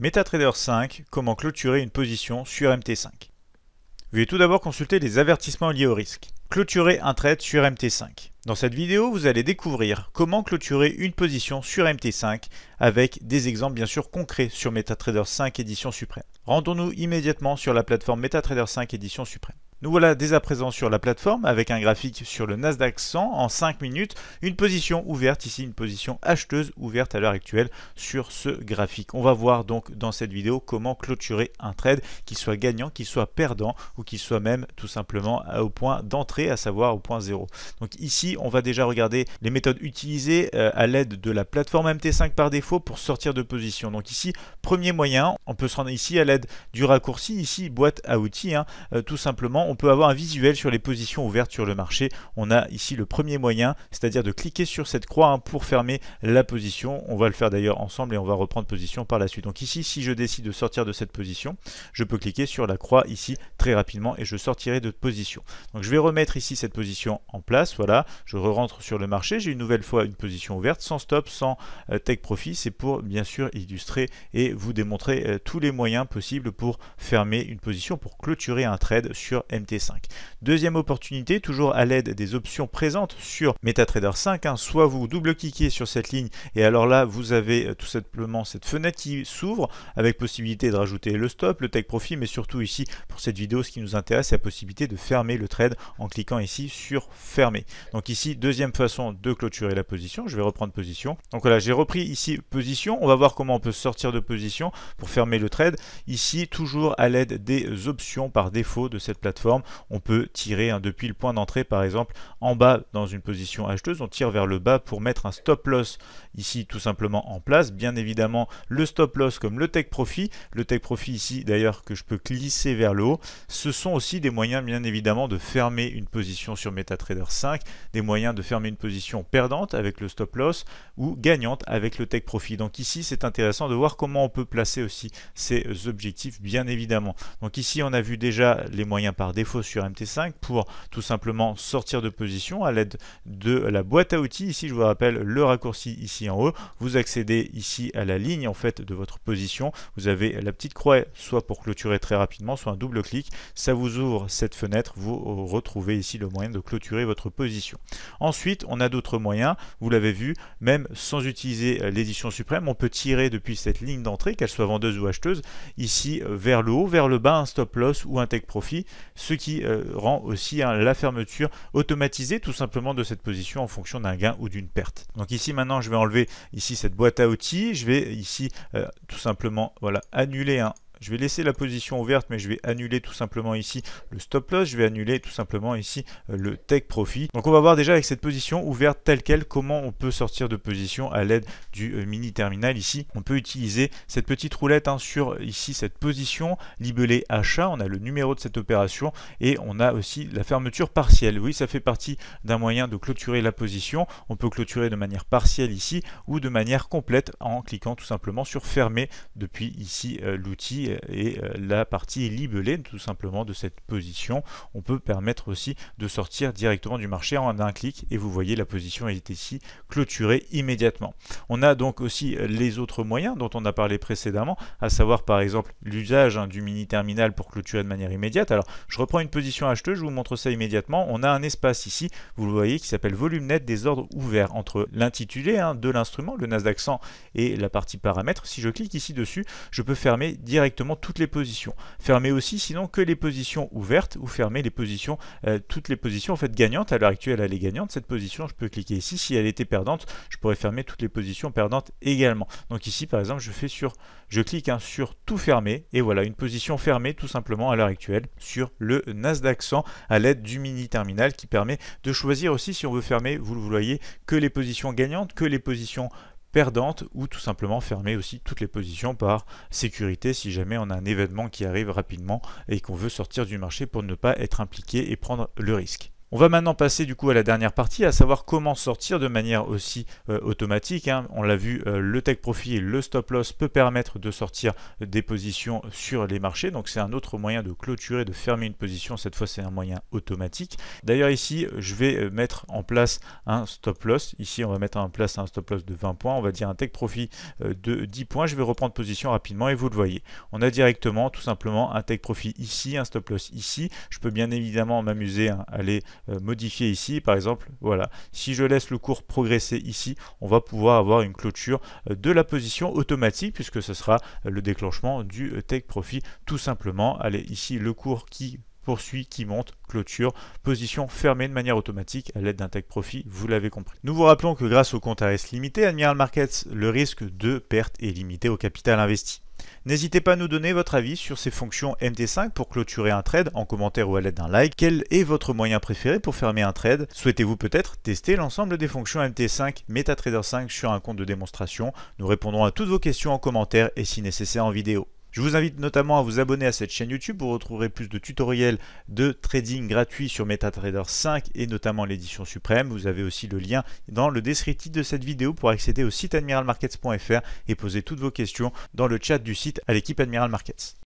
MetaTrader 5, comment clôturer une position sur MT5. Veuillez tout d'abord consulter les avertissements liés au risque. Clôturer un trade sur MT5. Dans cette vidéo, vous allez découvrir comment clôturer une position sur MT5 avec des exemples bien sûr concrets sur MetaTrader 5 édition suprême. Rendons-nous immédiatement sur la plateforme MetaTrader 5 édition suprême. Nous voilà dès à présent sur la plateforme avec un graphique sur le Nasdaq 100 en 5 minutes, une position ouverte ici, une position acheteuse ouverte à l'heure actuelle sur ce graphique. On va voir donc dans cette vidéo comment clôturer un trade, qu'il soit gagnant, qu'il soit perdant ou qu'il soit même tout simplement au point d'entrée, à savoir au point 0. Donc ici, on va déjà regarder les méthodes utilisées à l'aide de la plateforme MT5 par défaut pour sortir de position. Donc ici, premier moyen, on peut se rendre ici à l'aide du raccourci, ici boîte à outils, tout simplement. On peut avoir un visuel sur les positions ouvertes sur le marché. On a ici le premier moyen, c'est-à-dire de cliquer sur cette croix pour fermer la position. On va le faire d'ailleurs ensemble et on va reprendre position par la suite. Donc ici, si je décide de sortir de cette position, je peux cliquer sur la croix ici très rapidement et je sortirai de position. Donc je vais remettre ici cette position en place. Voilà, je re-rentre sur le marché. J'ai une nouvelle fois une position ouverte, sans stop, sans take profit. C'est pour bien sûr illustrer et vous démontrer tous les moyens possibles pour fermer une position, pour clôturer un trade sur MT5. Deuxième opportunité, toujours à l'aide des options présentes sur MetaTrader 5, soit vous double-cliquez sur cette ligne et alors là vous avez tout simplement cette fenêtre qui s'ouvre avec possibilité de rajouter le stop, le take profit, mais surtout ici pour cette vidéo ce qui nous intéresse c'est la possibilité de fermer le trade en cliquant ici sur fermer. Donc ici deuxième façon de clôturer la position, je vais reprendre position. Donc voilà, j'ai repris ici position, on va voir comment on peut sortir de position pour fermer le trade. Ici toujours à l'aide des options par défaut de cette plateforme, on peut tirer depuis le point d'entrée par exemple en bas dans une position acheteuse, on tire vers le bas pour mettre un stop loss ici tout simplement en place. Bien évidemment le stop loss comme le take profit ici d'ailleurs que je peux glisser vers le haut, ce sont aussi des moyens bien évidemment de fermer une position sur MetaTrader 5, des moyens de fermer une position perdante avec le stop loss ou gagnante avec le take profit. Donc ici c'est intéressant de voir comment on peut placer aussi ces objectifs bien évidemment. Donc ici on a vu déjà les moyens par défaut sur MT5 pour tout simplement sortir de position à l'aide de la boîte à outils. Ici je vous rappelle le raccourci ici en haut, vous accédez ici à la ligne en fait de votre position, vous avez la petite croix soit pour clôturer très rapidement, soit un double clic, ça vous ouvre cette fenêtre, vous retrouvez ici le moyen de clôturer votre position. Ensuite on a d'autres moyens, vous l'avez vu, même sans utiliser l'édition suprême, on peut tirer depuis cette ligne d'entrée, qu'elle soit vendeuse ou acheteuse, ici vers le haut, vers le bas, un stop loss ou un take profit, ce qui rend aussi la fermeture automatisée tout simplement de cette position en fonction d'un gain ou d'une perte. Donc ici maintenant je vais enlever ici cette boîte à outils, je vais ici tout simplement voilà, annuler je vais laisser la position ouverte mais je vais annuler tout simplement ici le stop loss, je vais annuler tout simplement ici le take profit. Donc on va voir déjà avec cette position ouverte telle quelle comment on peut sortir de position à l'aide du mini terminal. Ici on peut utiliser cette petite roulette sur ici cette position libellée achat, on a le numéro de cette opération et on a aussi la fermeture partielle. Oui, ça fait partie d'un moyen de clôturer la position, on peut clôturer de manière partielle ici ou de manière complète en cliquant tout simplement sur fermer depuis ici l'outil et la partie libellée tout simplement de cette position. On peut permettre aussi de sortir directement du marché en un clic et vous voyez la position est ici clôturée immédiatement. On a donc aussi les autres moyens dont on a parlé précédemment, à savoir par exemple l'usage du mini terminal pour clôturer de manière immédiate. Alors je reprends une position acheteuse, je vous montre ça immédiatement. On a un espace ici, vous le voyez, qui s'appelle volume net des ordres ouverts entre l'intitulé de l'instrument, le Nasdaq 100 et la partie paramètres. Si je clique ici dessus, je peux fermer directement toutes les positions. Fermer aussi sinon que les positions ouvertes ou fermer les positions, toutes les positions en fait gagnantes. À l'heure actuelle elle est gagnante cette position, je peux cliquer ici. Si elle était perdante, je pourrais fermer toutes les positions perdantes également. Donc ici par exemple je clique sur tout fermer et voilà une position fermée tout simplement à l'heure actuelle sur le Nasdaq 100 à l'aide du mini terminal qui permet de choisir aussi si on veut fermer, vous le voyez, que les positions gagnantes, que les positions perdante ou tout simplement fermer aussi toutes les positions par sécurité si jamais on a un événement qui arrive rapidement et qu'on veut sortir du marché pour ne pas être impliqué et prendre le risque. On va maintenant passer du coup à la dernière partie, à savoir comment sortir de manière aussi automatique. On l'a vu, le take profit et le stop loss peut permettre de sortir des positions sur les marchés. Donc c'est un autre moyen de clôturer, de fermer une position. Cette fois c'est un moyen automatique. D'ailleurs ici je vais mettre en place un stop loss. Ici on va mettre en place un stop loss de 20 points. On va dire un take profit de 10 points. Je vais reprendre position rapidement et vous le voyez. On a directement tout simplement un take profit ici, un stop loss ici. Je peux bien évidemment m'amuser à aller modifier ici, par exemple, voilà, si je laisse le cours progresser ici, on va pouvoir avoir une clôture de la position automatique puisque ce sera le déclenchement du take profit tout simplement. Allez, ici le cours qui poursuit, qui monte, clôture, position fermée de manière automatique à l'aide d'un take profit, vous l'avez compris. Nous vous rappelons que grâce au compte à risque limité, Admiral Markets, le risque de perte est limité au capital investi. N'hésitez pas à nous donner votre avis sur ces fonctions MT5 pour clôturer un trade en commentaire ou à l'aide d'un like. Quel est votre moyen préféré pour fermer un trade? Souhaitez-vous peut-être tester l'ensemble des fonctions MT5 MetaTrader 5 sur un compte de démonstration? Nous répondrons à toutes vos questions en commentaire et si nécessaire en vidéo. Je vous invite notamment à vous abonner à cette chaîne YouTube, vous retrouverez plus de tutoriels de trading gratuits sur MetaTrader 5 et notamment l'édition suprême. Vous avez aussi le lien dans le descriptif de cette vidéo pour accéder au site admiralmarkets.fr et poser toutes vos questions dans le chat du site à l'équipe Admiral Markets.